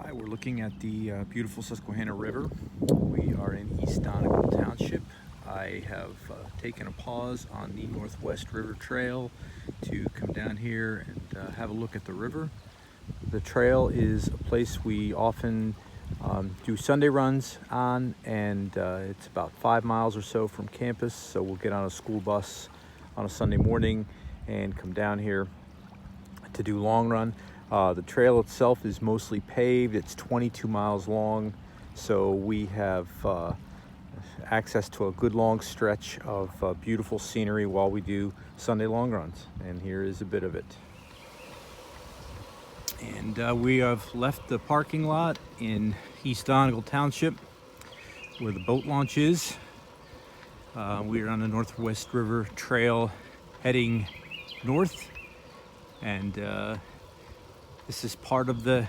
Hi, we're looking at the beautiful Susquehanna River. We are in East Donegal Township. I have taken a pause on the Northwest River Trail to come down here and have a look at the river. The trail is a place we often do Sunday runs on, and it's about 5 miles or so from campus, so we'll get on a school bus on a Sunday morning and come down here to do long run. The trail itself is mostly paved. It's 22 miles long, so we have access to a good long stretch of beautiful scenery while we do Sunday long runs, and here is a bit of it. And we have left the parking lot in East Donegal Township where the boat launch is. We are on the Northwest River Trail heading north, and this is part of the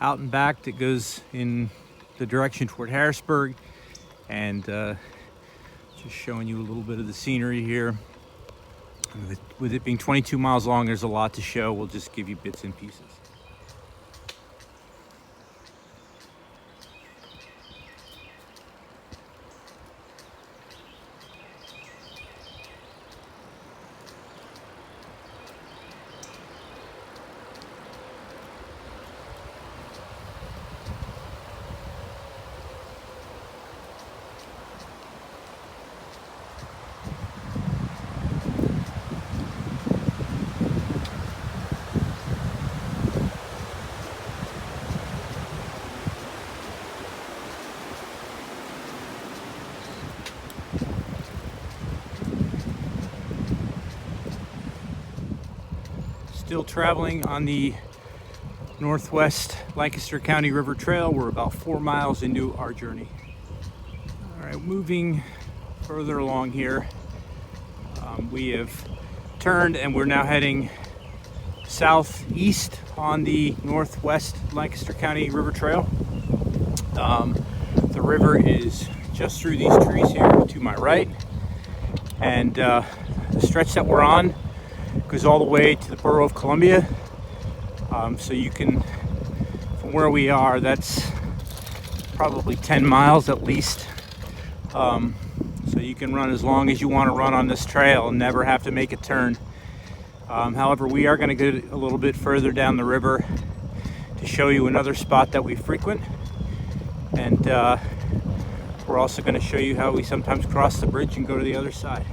out and back that goes in the direction toward Harrisburg, and just showing you a little bit of the scenery here. With it being 22 miles long, there's a lot to show. We'll just give you bits and pieces. Still traveling on the Northwest Lancaster County River Trail. We're about 4 miles into our journey. All right, moving further along here, we have turned and we're now heading southeast on the Northwest Lancaster County River Trail. The river is just through these trees here to my right, and the stretch that we're on goes all the way to the borough of Columbia. So you can, from where we are, that's probably 10 miles at least. So you can run as long as you want to run on this trail and never have to make a turn. However, we are going to go a little bit further down the river to show you another spot that we frequent. And we're also going to show you how we sometimes cross the bridge and go to the other side.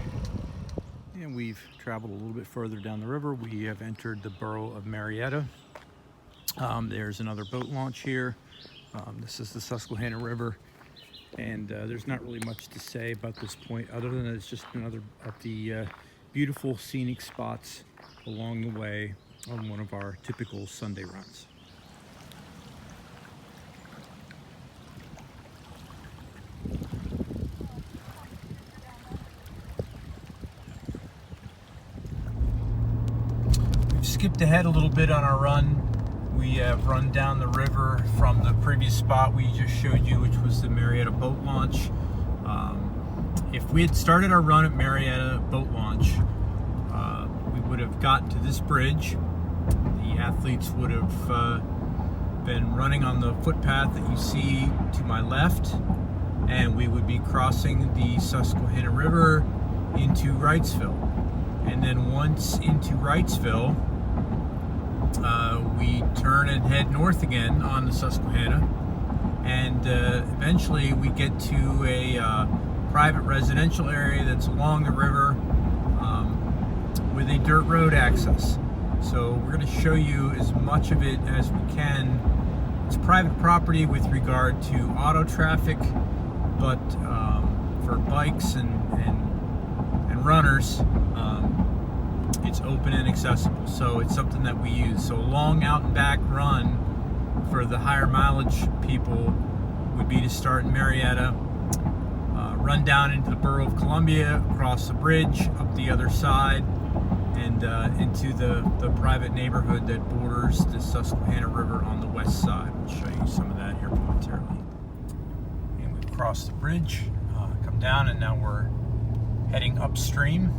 And we've traveled a little bit further down the river. We have entered the borough of Marietta. There's another boat launch here. This is the Susquehanna River, and there's not really much to say about this point other than it's just another of the beautiful scenic spots along the way on one of our typical Sunday runs. Skipped ahead a little bit on our run. We have run down the river from the previous spot we just showed you, which was the Marietta boat launch. If we had started our run at Marietta boat launch, we would have gotten to this bridge. The athletes would have been running on the footpath that you see to my left, and we would be crossing the Susquehanna River into Wrightsville. And then once into Wrightsville, we turn and head north again on the Susquehanna, and eventually we get to a private residential area that's along the river with a dirt road access. So we're going to show you as much of it as we can. It's private property with regard to auto traffic, but for bikes and runners, it's open and accessible, so it's something that we use. So a long out and back run for the higher mileage people would be to start in Marietta, run down into the borough of Columbia, across the bridge, up the other side, and into the private neighborhood that borders the Susquehanna River on the west side. I'll show you some of that here momentarily. And we've crossed the bridge, come down, and now we're heading upstream.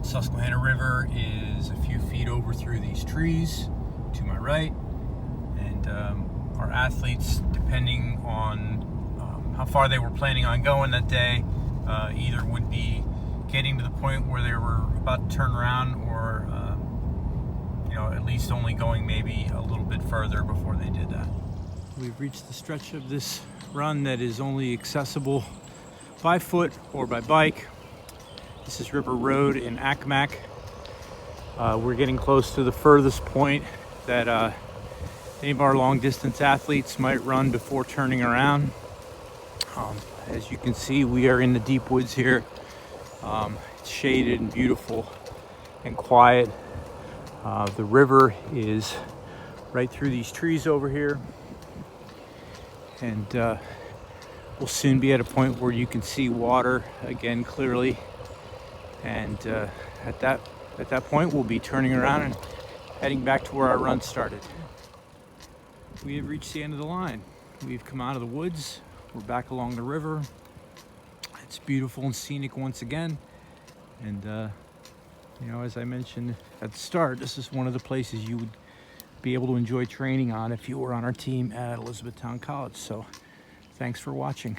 Susquehanna River is a few feet over through these trees to my right, and our athletes, depending on how far they were planning on going that day, either would be getting to the point where they were about to turn around, or at least only going maybe a little bit further before they did that. We've reached the stretch of this run that is only accessible by foot or by bike. This is River Road in Accomack. We're getting close to the furthest point that any of our long distance athletes might run before turning around. As you can see, we are in the deep woods here. It's shaded and beautiful and quiet. The river is right through these trees over here, and we'll soon be at a point where you can see water again clearly, and at that point we'll be turning around and heading back to where our run started. We have reached the end of the line. We've come out of the woods. We're back along the river. It's beautiful and scenic once again, and as I mentioned at the start, this is one of the places you would be able to enjoy training on if you were on our team at Elizabethtown College. So thanks for watching.